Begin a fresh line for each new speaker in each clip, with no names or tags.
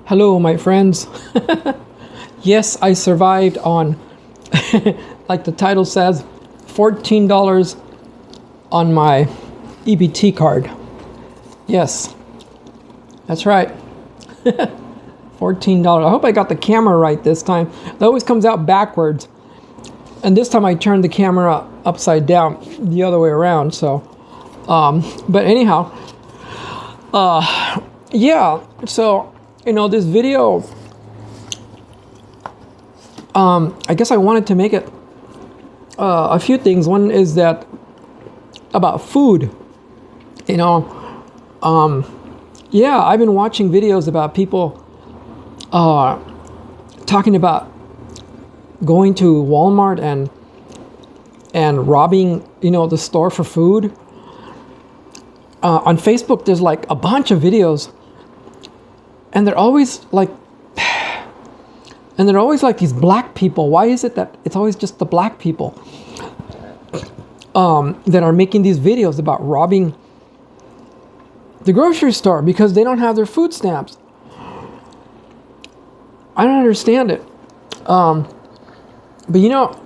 Hello, my friends. Yes, I survived on, like the title says, $14 on my EBT card. Yes, that's right. $14. I hope I got the camera right this time. It always comes out backwards. And this time I turned the camera upside down, the other way around. So, but anyhow, yeah. So, you know, this video, I guess I wanted to make it a few things. One is that about food, you know, yeah, I've been watching videos about people talking about going to Walmart and robbing, you know, the store for food. On Facebook, there's like a bunch of videos, and they're always like these black people. Why is it that it's always just the black people that are making these videos about robbing the grocery store because they don't have their food stamps? I don't understand it. But you know,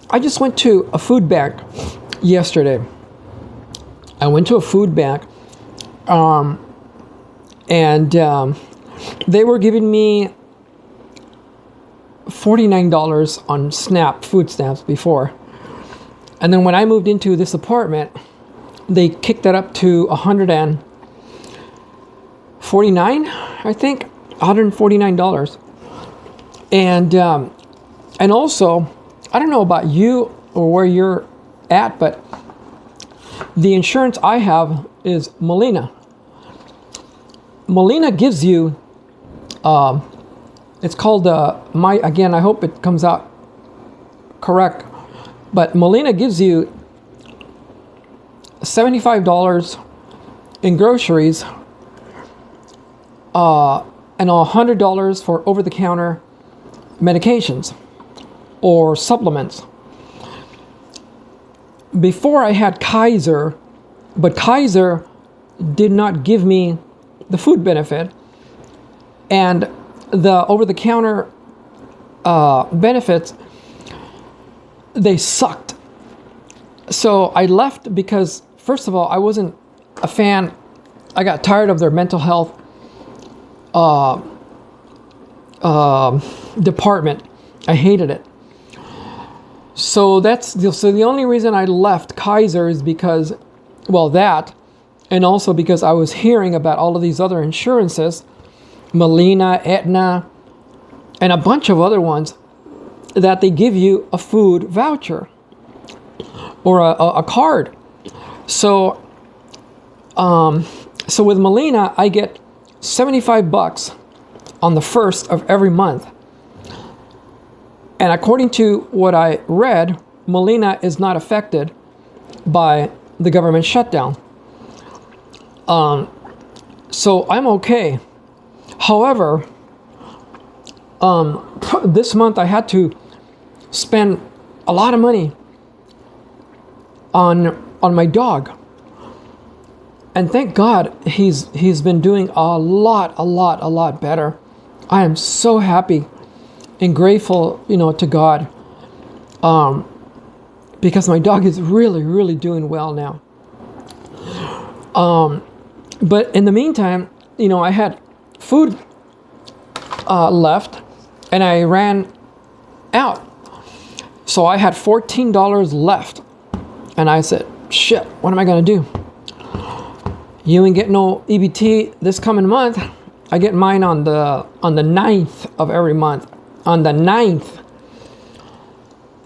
I just went to a food bank yesterday. I went to a food bank, and they were giving me $49 on SNAP food stamps before. And then when I moved into this apartment, they kicked that up to $149, I think, $149. And also, I don't know about you or where you're at, but the insurance I have is Molina. Molina gives you, it's called again, I hope it comes out correct, but Molina gives you $75 in groceries, and $100 for over-the-counter medications or supplements. Before I had Kaiser, but Kaiser did not give me the food benefit, and the over-the-counter benefits, they sucked. So I left because, first of all, I wasn't a fan. I got tired of their mental health department. I hated it. So the only reason I left Kaiser is because, well, that, and also because I was hearing about all of these other insurances, Molina, Aetna, and a bunch of other ones, that they give you a food voucher or a card. So, so with Molina, I get $75 on the first of every month. And according to what I read, Molina is not affected by the government shutdown. So I'm okay. However, this month I had to spend a lot of money on my dog. And thank God he's been doing a lot better. I am so happy and grateful, you know, to God, because my dog is really doing well now. But in the meantime, you know, I had food left, and I ran out. So I had $14 left, and I said, "Shit, what am I gonna do? You ain't get no EBT this coming month." I get mine on the 9th of every month. On the 9th.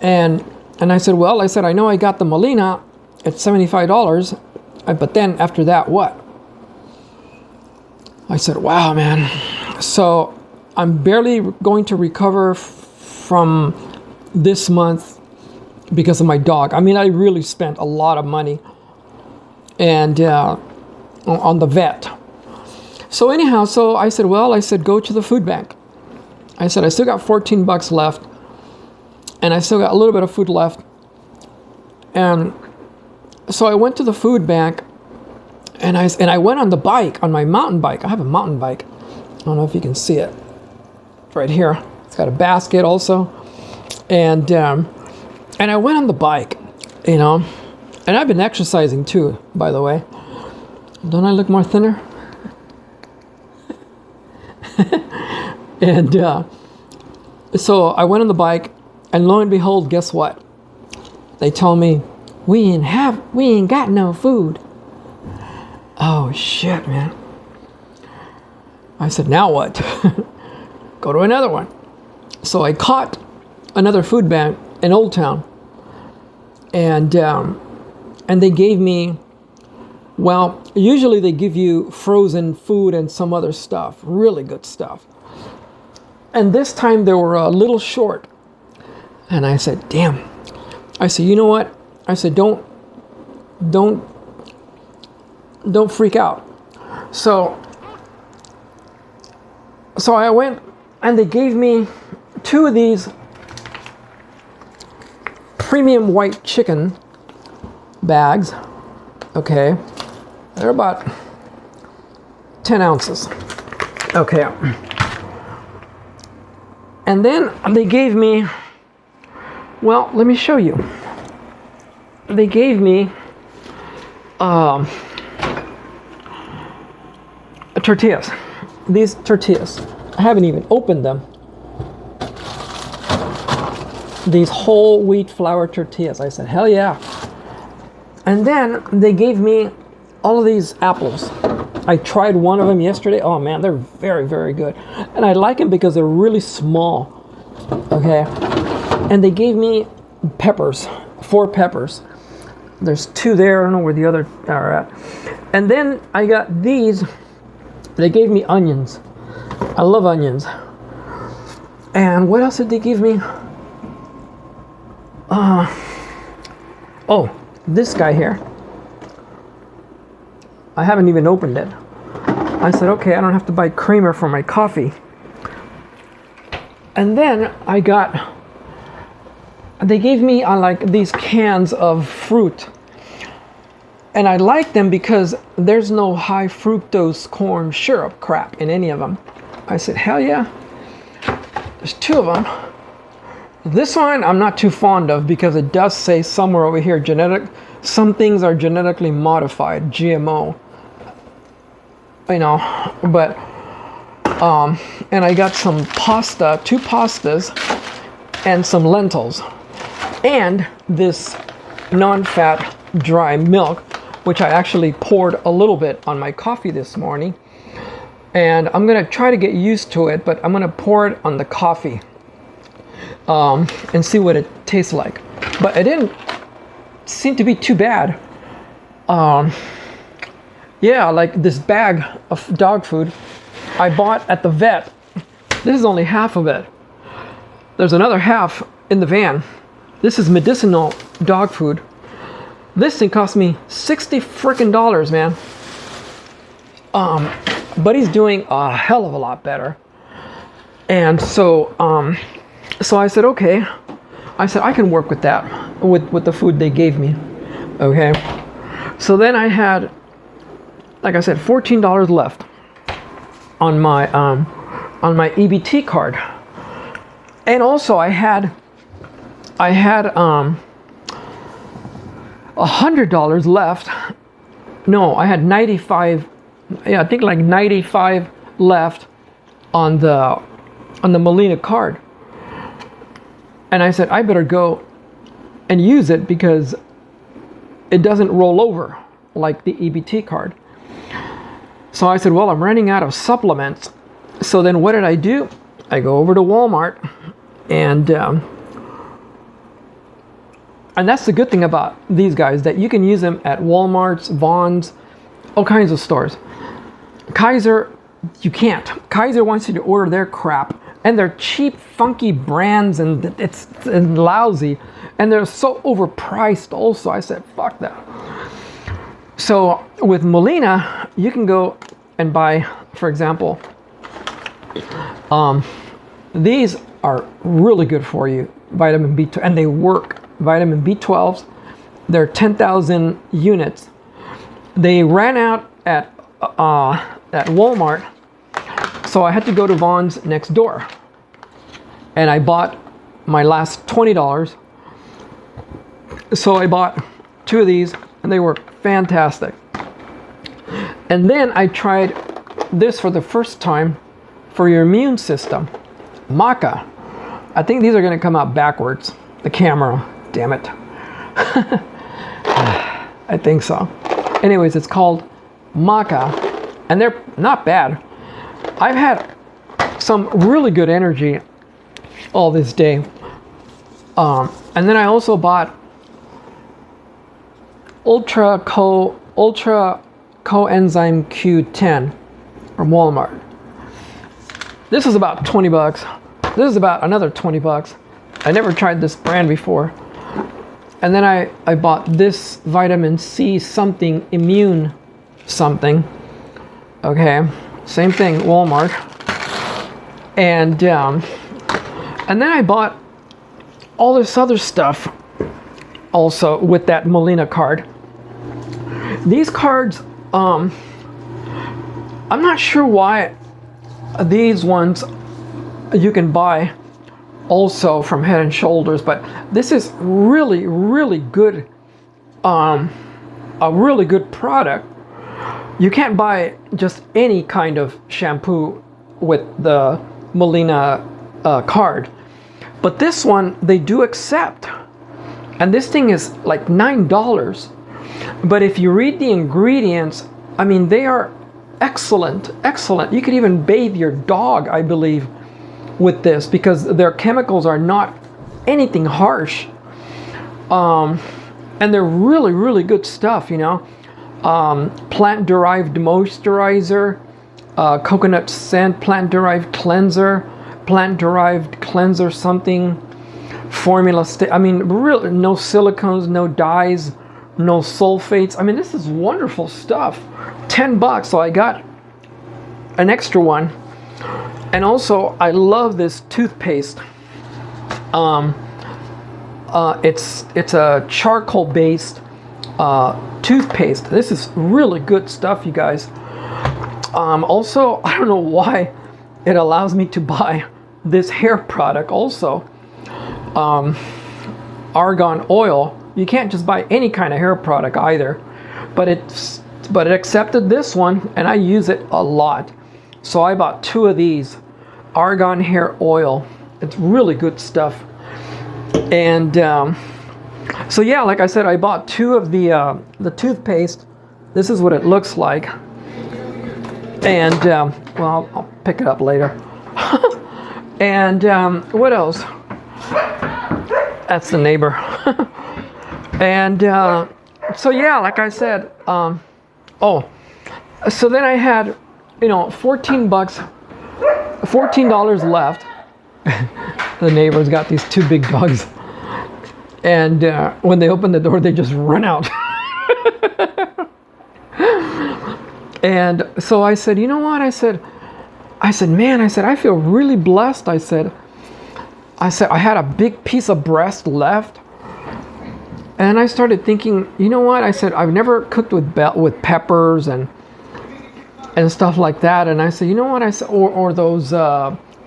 And I said, well, I know I got the Molina at $75, but then after that, what? I said, wow, man. So I'm barely going to recover from this month because of my dog. I mean, I really spent a lot of money and on the vet. So anyhow, so I said, go to the food bank. I said, I still got $14 left, and I still got a little bit of food left. And so I went to the food bank, and I went on the bike, on my mountain bike. I have a mountain bike. don't know if you can see it right here. It's got a basket also. And I went on the bike, you know, and I've been exercising too, by the way. Don't I look more thinner? And so I went on the bike, and lo and behold, guess what? They told me, we ain't got no food. Oh shit, man. I said, now what? Go to another one. So I caught another food bank in Old Town, and they gave me, well, usually they give you frozen food and some other stuff, really good stuff. And this time they were a little short. And I said, damn. I said, you know what? I said, don't freak out. So I went, and they gave me 2 of these premium white chicken bags. Okay. They're about 10 ounces. Okay. And then they gave me, well, let me show you. They gave me tortillas. These tortillas. I haven't even opened them. These whole wheat flour tortillas. I said, hell yeah. And then they gave me all of these apples. I tried one of them yesterday. Oh man, they're very, very good. And I like them because they're really small. Okay. And they gave me peppers, 4 peppers. There's 2 there. I don't know where the other are at. And then I got these. They gave me onions. I love onions. And what else did they give me? Oh, this guy here. I haven't even opened it. I said, okay, I don't have to buy creamer for my coffee. And then they gave me like these cans of fruit. And I like them because there's no high fructose corn syrup crap in any of them. I said, hell yeah. There's 2 of them. This one I'm not too fond of because it does say somewhere over here, some things are genetically modified, GMO. You know, but, and I got some pasta, 2 pastas, and some lentils. And this non-fat dry milk, which I actually poured a little bit on my coffee this morning. And I'm going to try to get used to it, but I'm going to pour it on the coffee and see what it tastes like. But it didn't seem to be too bad. Yeah, like this bag of dog food I bought at the vet. This is only half of it. There's another half in the van. This is medicinal dog food. This thing cost me $60 frickin', man. But he's doing a hell of a lot better. And so I said, okay. I said, I can work with that, with the food they gave me. Okay. So then I had, like I said, $14 left on my EBT card. And also I had $100 left. No, I had 95. Yeah, I think like 95 left on the Molina card. And I said, I better go and use it because it doesn't roll over like the EBT card. So I said, well, I'm running out of supplements. So then what did I do? I go over to Walmart, and that's the good thing about these guys, that you can use them at Walmart's, Vaughn's, all kinds of stores. Kaiser, you can't. Kaiser wants you to order their crap, and they're cheap, funky brands, and it's lousy, and they're so overpriced also. I said, fuck that. So with Molina, you can go and buy, for example, these are really good for you, vitamin B12, and they work. Vitamin B12s, they're 10,000 units. They ran out at Walmart, So I had to go to Vaughn's next door. And I bought my last $20. So I bought 2 of these, and they were fantastic. And then I tried this for the first time for your immune system. Maca. I think these are going to come out backwards. The camera. Damn it. I think so. Anyways, it's called Maca. And they're not bad. I've had some really good energy all this day. And then I also bought Ultra Coenzyme Q10 from Walmart. This is about 20 bucks. This is about another 20 bucks. I never tried this brand before. And then I bought this vitamin C something, immune something. Okay, same thing, Walmart. And then I bought all this other stuff also with that Molina card. These cards, I'm not sure why these ones you can buy also from Head and Shoulders, but this is really, really good, a really good product. You can't buy just any kind of shampoo with the Molina card, but this one they do accept, and this thing is like $9. But if you read the ingredients, I mean, they are excellent. You could even bathe your dog, I believe, with this, because their chemicals are not anything harsh. And they're really, really good stuff, you know. Plant-derived moisturizer, coconut scent, plant-derived cleanser, plant-derived cleanser something, formula. I mean, really, no silicones, no dyes, no sulfates. I mean, this is wonderful stuff. 10 bucks, so I got an extra one. And also, I love this toothpaste. It's a charcoal-based toothpaste. This is really good stuff, you guys. Also, I don't know why it allows me to buy this hair product also. Argan oil. You can't just buy any kind of hair product either, but it accepted this one, and I use it a lot. So I bought 2 of these, argan hair oil. It's really good stuff. And so yeah, like I said, I bought 2 of the toothpaste. This is what it looks like. And well, I'll pick it up later. And what else? That's the neighbor. And so yeah, like I said, oh, so then I had, you know, $14 left. The neighbor's got these 2 big dogs, and when they open the door, they just run out. And so I said, you know what? I said, man, I said, I feel really blessed. I said, I had a big piece of breast left. And I started thinking, you know what? I said, I've never cooked with peppers and stuff like that. And I said, you know what? I said, or those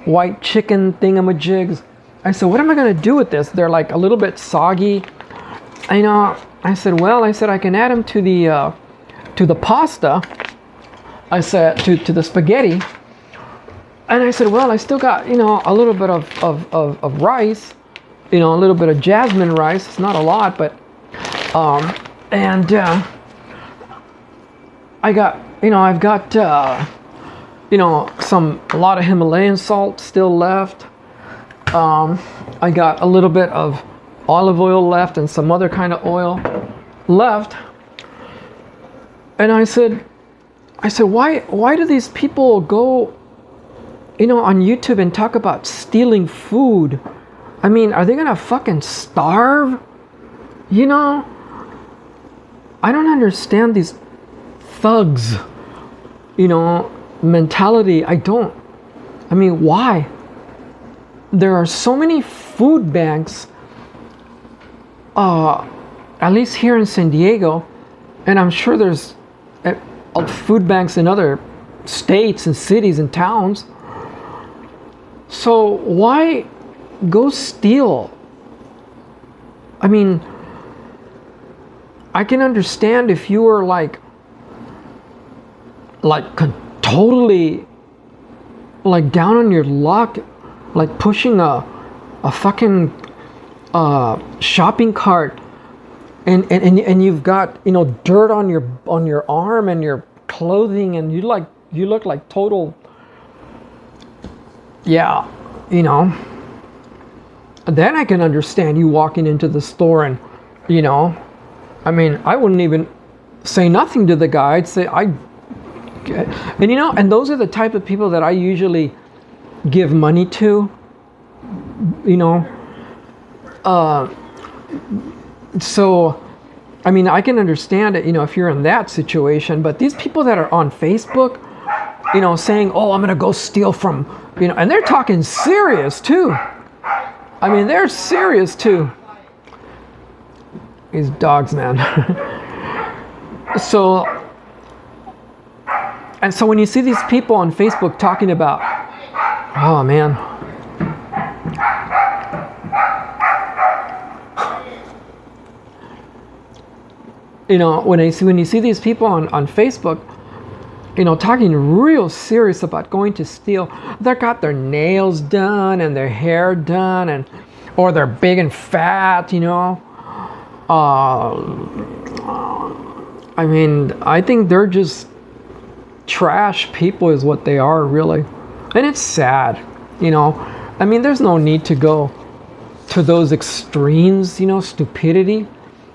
white chicken thingamajigs. I said, what am I going to do with this? They're like a little bit soggy. You know, I said, well, I said, I can add them to the pasta. I said, to the spaghetti. And I said, well, I still got, you know, a little bit of rice. You know, a little bit of jasmine rice. It's not a lot, but I got, you know, I've got you know, a lot of Himalayan salt still left. I got a little bit of olive oil left and some other kind of oil left. And I said, why do these people go, you know, on YouTube and talk about stealing food? I mean, are they gonna fucking starve? You know? I don't understand these thugs, you know, mentality. I mean, why? There are so many food banks, at least here in San Diego, and I'm sure there's food banks in other states and cities and towns. So why go steal? I mean, I can understand if you were like totally like down on your luck, like pushing a fucking shopping cart, and you've got, you know, dirt on your arm and your clothing, and you look like total, yeah, you know. Then I can understand you walking into the store and, you know, I mean, I wouldn't even say nothing to the guy. I'd say, and you know, and those are the type of people that I usually give money to, you know. So, I mean, I can understand it, you know, if you're in that situation, but these people that are on Facebook, you know, saying, oh, I'm going to go steal from, you know, and they're talking serious too. I mean, they're serious too. These dogs, man. So when you see these people on Facebook talking about, oh man, you know, when you see these people on Facebook, you know, talking real serious about going to steal, they've got their nails done and their hair done, or they're big and fat, you know. I mean, I think they're just trash people is what they are, really. And it's sad, you know. I mean, there's no need to go to those extremes, you know, stupidity,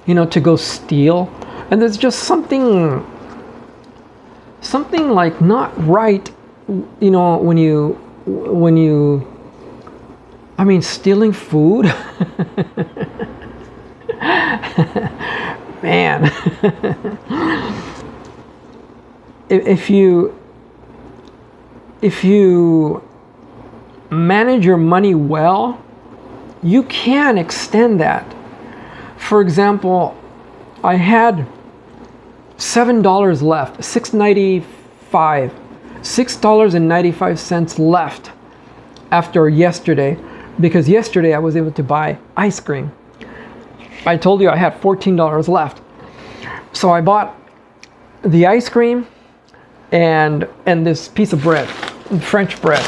you know, to go steal. And there's just something like not right, you know, when you I mean, stealing food. Man. if you manage your money well, you can extend that. For example, I had $7 left, $6.95 left after yesterday, because yesterday I was able to buy ice cream. I told you I had $14 left. So I bought the ice cream and this piece of bread, French bread.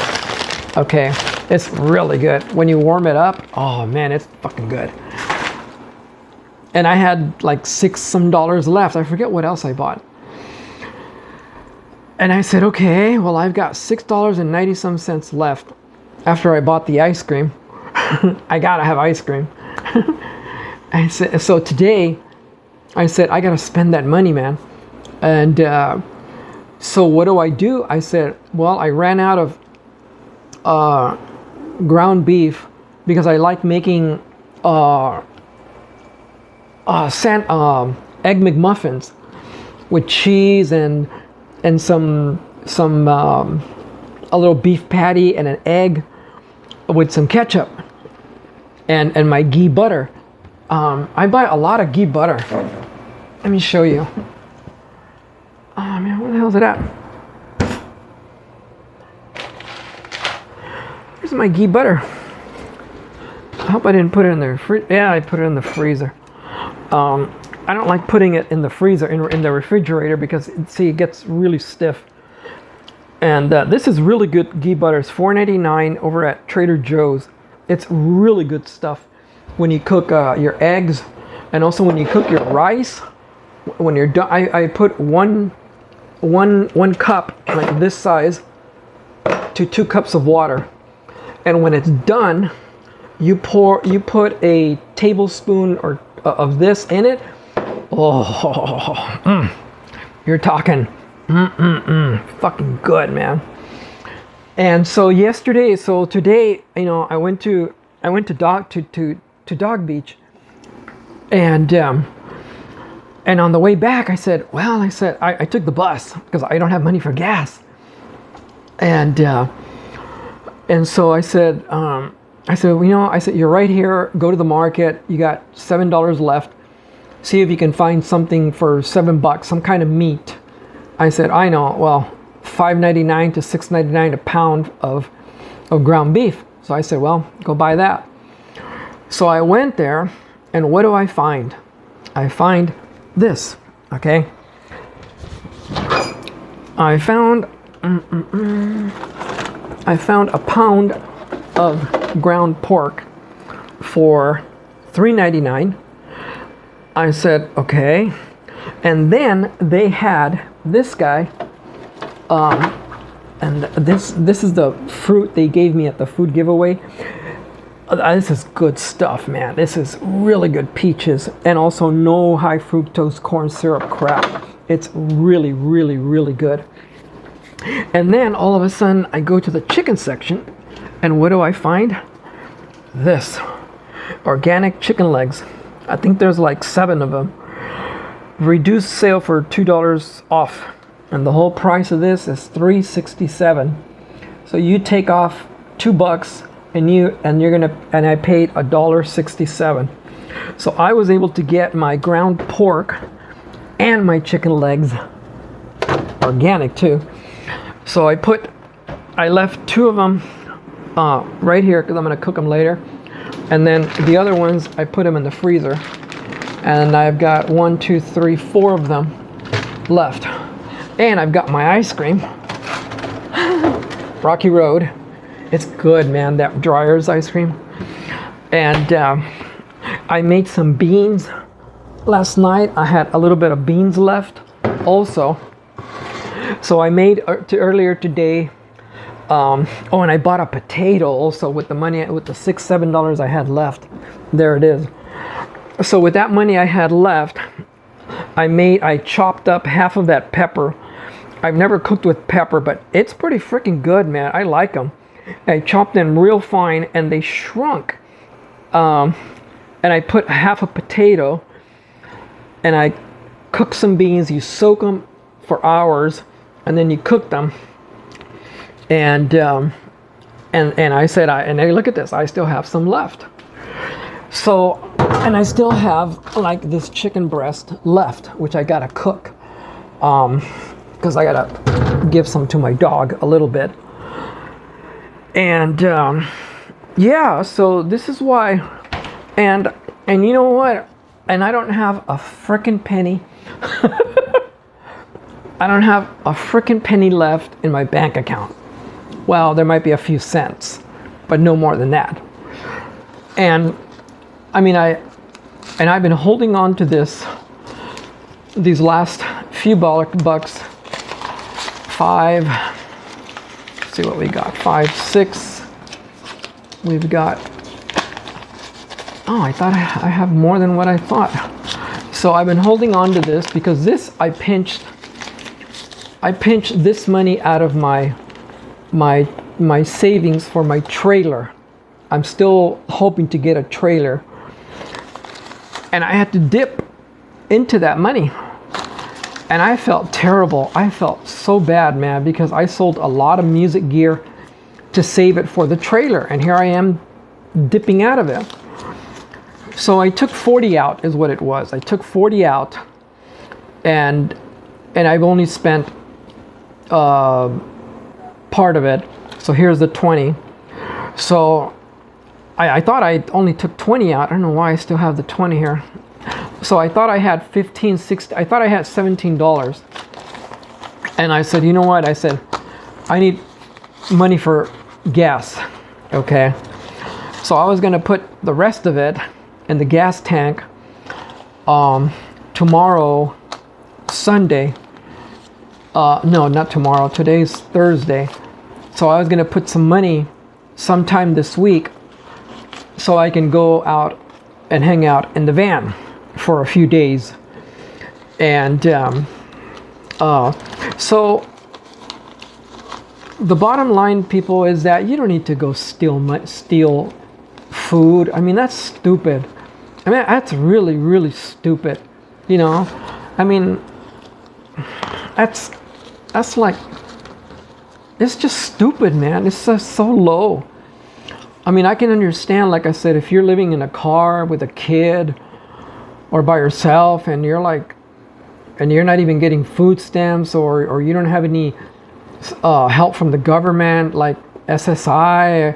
Okay, it's really good. When you warm it up, oh man, it's fucking good. And I had like $6 left. I forget what else I bought. And I said, okay, well, I've got $6.90 left after I bought the ice cream. I gotta have ice cream. I said, so today, I said, I gotta spend that money, man. And so what do? I said, well, I ran out of ground beef because I like making egg McMuffins with cheese and some a little beef patty and an egg with some ketchup and my ghee butter. I buy a lot of ghee butter. Let me show you. Oh man, where the hell is it at? Where's my ghee butter? I hope I didn't put it in the yeah, I put it in the freezer. I don't like putting it in the freezer, in the refrigerator, because see, it gets really stiff. And this is really good ghee butter. It's $4.99 over at Trader Joe's. It's really good stuff when you cook your eggs, and also when you cook your rice. When you're done, I put one cup, like this size, to 2 cups of water, and when it's done, you put a tablespoon of this in it. Oh, you're talking fucking good, man. And so today, you know, I went to Dog Beach, and on the way back, I said, I took the bus because I don't have money for gas, and so I said, you're right here. Go to the market. You got $7 left. See if you can find something for $7, some kind of meat. I said, I know. Well, $5.99 to $6.99 a pound of of ground beef. So I said, well, go buy that. So I went there, and what do I find? I find this, okay? I found a pound of ground pork for $3.99. I said, okay. And then they had this guy, and this is the fruit they gave me at the food giveaway. This is good stuff, man. This is really good peaches, and also no high fructose corn syrup crap. It's really, really, really good. And then all of a sudden I go to the chicken section, and what do I find? This organic chicken legs. I think there's like 7 of them. Reduced sale for $2 off, and the whole price of this is $3.67. So you take off $2, and I paid $1.67. So I was able to get my ground pork and my chicken legs organic too. So I left 2 of them right here because I'm going to cook them later, and then the other ones I put them in the freezer, and I've got 1, 2, 3, 4 of them left. And I've got my ice cream, Rocky Road. It's good, man, that Dryer's ice cream. And I made some beans last night. I had a little bit of beans left also. So I made earlier today. Oh, and I bought a potato also with the money, with the $6, $7 I had left. There it is. So with that money I had left, I chopped up half of that pepper. I've never cooked with pepper, but it's pretty freaking good, man. I like them. I chopped them real fine, and they shrunk. And I put half a potato, and I cooked some beans. You soak them for hours, and then you cook them. And I said, and hey, look at this. I still have some left. So, and I still have like this chicken breast left, which I gotta cook, because I gotta give some to my dog a little bit. And yeah, so this is why. And you know what? And I don't have a frickin' penny. I don't have a frickin' penny left in my bank account. Well, there might be a few cents, but no more than that. And I mean, I've been holding on to these last few bucks. 5, let's see what we got, 5, 6. We've got, oh, I thought I have more than what I thought. So I've been holding on to this because this, I pinched this money out of my savings for my trailer. I'm still hoping to get a trailer, and I had to dip into that money, and I felt terrible. I felt so bad, man, because I sold a lot of music gear to save it for the trailer, and here I am dipping out of it. So I took 40 out is what it was. I took 40 out, and I've only spent part of it. So here's the 20. So I thought I only took 20 out. I don't know why I still have the 20 here. So I thought I had 15, 16, I thought I had $17. And I said, you know what? I said, I need money for gas. Okay. So I was going to put the rest of it in the gas tank tomorrow, Sunday. No, not tomorrow. Today's Thursday. So I was going to put some money sometime this week so I can go out and hang out in the van for a few days. And so the bottom line, people, is that you don't need to go steal food. I mean, that's stupid. I mean, that's really, really stupid. You know, I mean, that's like, it's just stupid, man. It's just so low. I mean, I can understand, like I said, if you're living in a car with a kid or by yourself, and you're like, and you're not even getting food stamps, or you don't have any help from the government, like, SSI,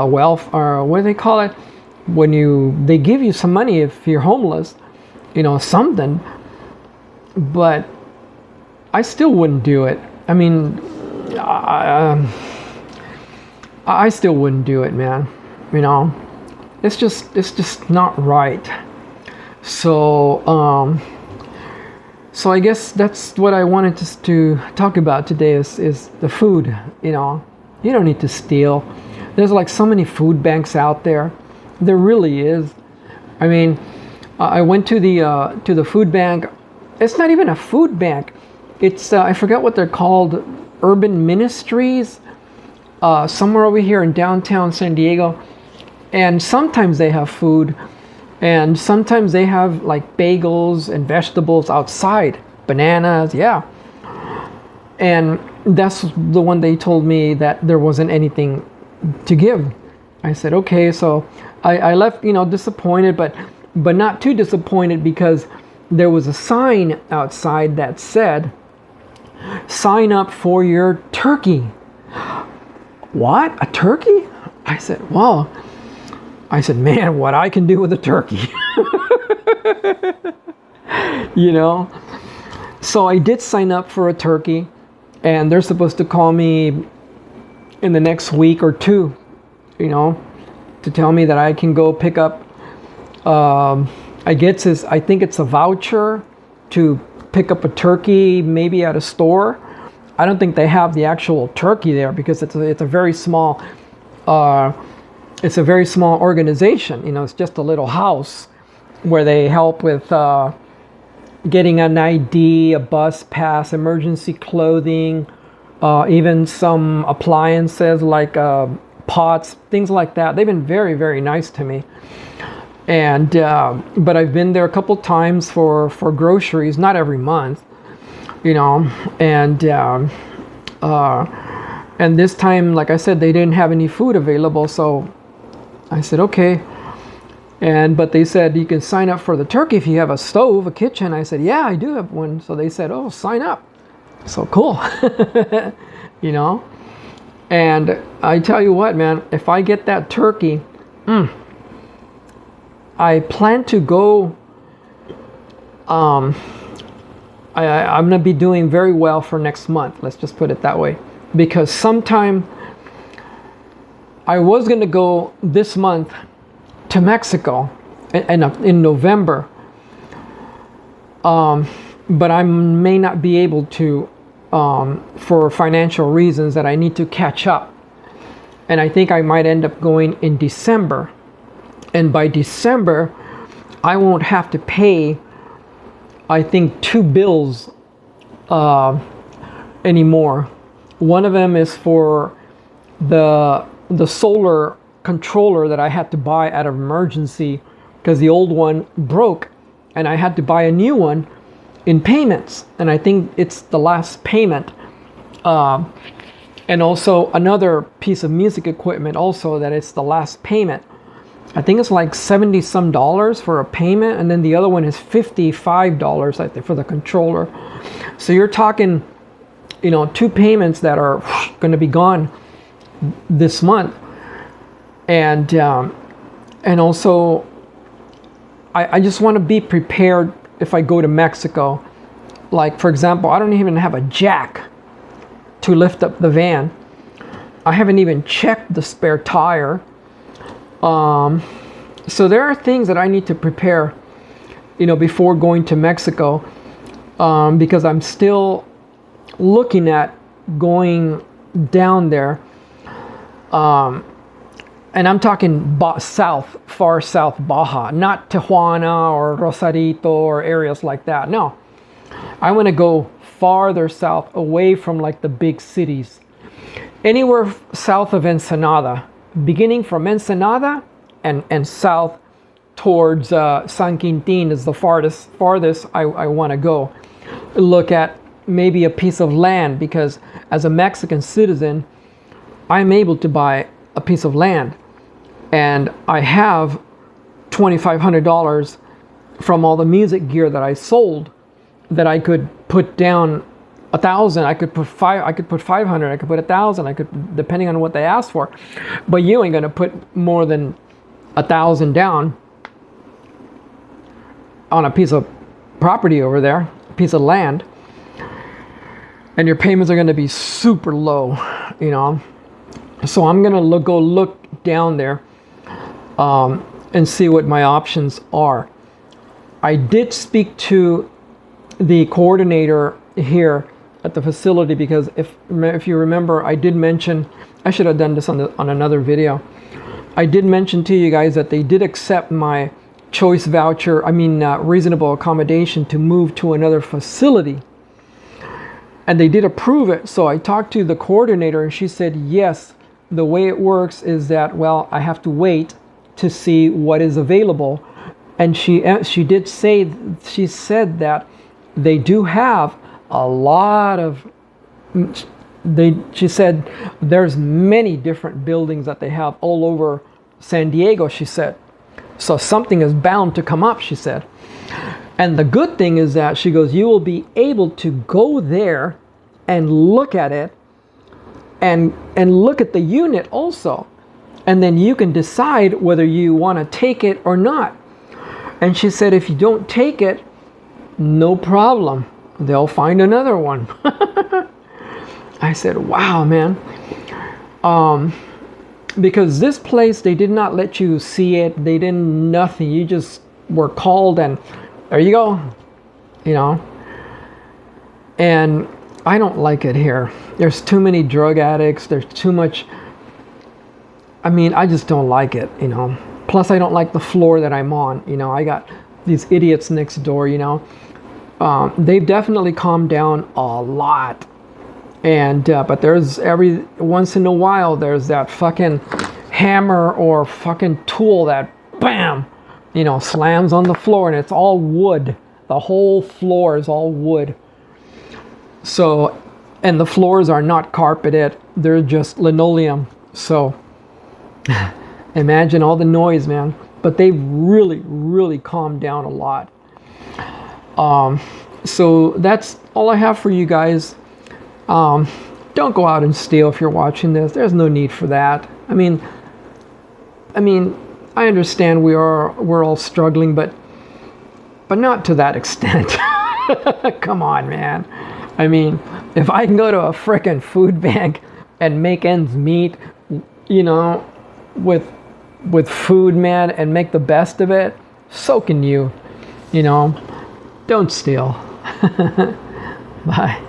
wealth, or what do they call it? When they give you some money if you're homeless, something. But I still wouldn't do it. I mean, I still wouldn't do it, man. It's just not right. So so I guess that's what I wanted to talk about today is the food. You don't need to steal. There's like so many food banks out there. There really is. I mean, I went to the food bank. It's not even a food bank. It's I forgot what they're called. Urban Ministries. Somewhere over here in downtown San Diego. And sometimes they have food. And sometimes they have like bagels and vegetables outside. Bananas, yeah. And that's the one they told me that there wasn't anything to give. I said, okay, so I left, disappointed, but not too disappointed, because there was a sign outside that said, sign up for your turkey. What? A turkey? I said, wow. I said, man, what I can do with a turkey. So I did sign up for a turkey, and they're supposed to call me in the next week or two, to tell me that I can go pick up, I think it's a voucher to pick up a turkey, maybe at a store. I don't think they have the actual turkey there, because it's a very small organization. It's just a little house where they help with getting an ID, a bus pass, emergency clothing, even some appliances like pots, things like that. They've been very, very nice to me. And but I've been there a couple times for groceries, not every month, and this time, like I said, they didn't have any food available, so I said, okay. But they said, you can sign up for the turkey if you have a stove, a kitchen. I said, yeah, I do have one. So they said, oh, sign up. So cool. And I tell you what, man, if I get that turkey, I plan to go, I'm going to be doing very well for next month. Let's just put it that way. Because sometime, I was going to go this month to Mexico in November. But I may not be able to for financial reasons that I need to catch up. And I think I might end up going in December. And by December, I won't have to pay, I think, 2 bills anymore. One of them is for the solar controller that I had to buy out of emergency because the old one broke, and I had to buy a new one in payments, and I think it's the last payment. And also another piece of music equipment also that it's the last payment. I think it's like $70 some for a payment, and then the other one is $55, I think, for the controller. So you're talking, 2 payments that are going to be gone this month. And also, I just want to be prepared if I go to Mexico. Like, for example, I don't even have a jack to lift up the van. I haven't even checked the spare tire. So there are things that I need to prepare, before going to Mexico, because I'm still looking at going down there. And I'm talking south, far south Baja, not Tijuana or Rosarito or areas like that. No, I want to go farther south, away from like the big cities. Anywhere south of Ensenada, beginning from Ensenada and south towards San Quintin is the farthest I want to go. Look at maybe a piece of land, because as a Mexican citizen, I'm able to buy a piece of land. And I have $2,500 from all the music gear that I sold that I could put down 1,000. I could put 500. I could put 1,000. I could, depending on what they ask for. But you ain't gonna put more than 1,000 down on a piece of property over there, a piece of land, and your payments are gonna be super low, you know. So I'm gonna go look down there and see what my options are. I did speak to the coordinator here at the facility, because if you remember, I did mention, I should have done this on another video. I did mention to you guys that they did accept my choice voucher, reasonable accommodation to move to another facility. And they did approve it. So I talked to the coordinator and she said, yes, the way it works is that, well, I have to wait to see what is available. And she did say, she said that they do have a lot of, she said there's many different buildings that they have all over San Diego, she said. So something is bound to come up, she said. And the good thing is that, she goes, you will be able to go there and look at it and look at the unit also. And then you can decide whether you want to take it or not. And she said, if you don't take it, no problem. They'll find another one. I said, wow, man. Because this place, they did not let you see it. They didn't, nothing. You just were called and there you go, you know. And I don't like it here. There's too many drug addicts. There's too much. I just don't like it, you know. Plus, I don't like the floor that I'm on. You know, I got these idiots next door, you know. They've definitely calmed down a lot. And, but there's every once in a while, there's that fucking hammer or fucking tool that, bam, you know, slams on the floor, and it's all wood. The whole floor is all wood. So, and the floors are not carpeted. They're just linoleum. So, imagine all the noise, man. But they've really, really calmed down a lot. So that's all I have for you guys. Don't go out and steal if you're watching this. There's no need for that. I understand we're all struggling, but not to that extent. Come on, man. If I can go to a frickin' food bank and make ends meet, you know, with food, man, and make the best of it, so can you. You know, don't steal. Bye.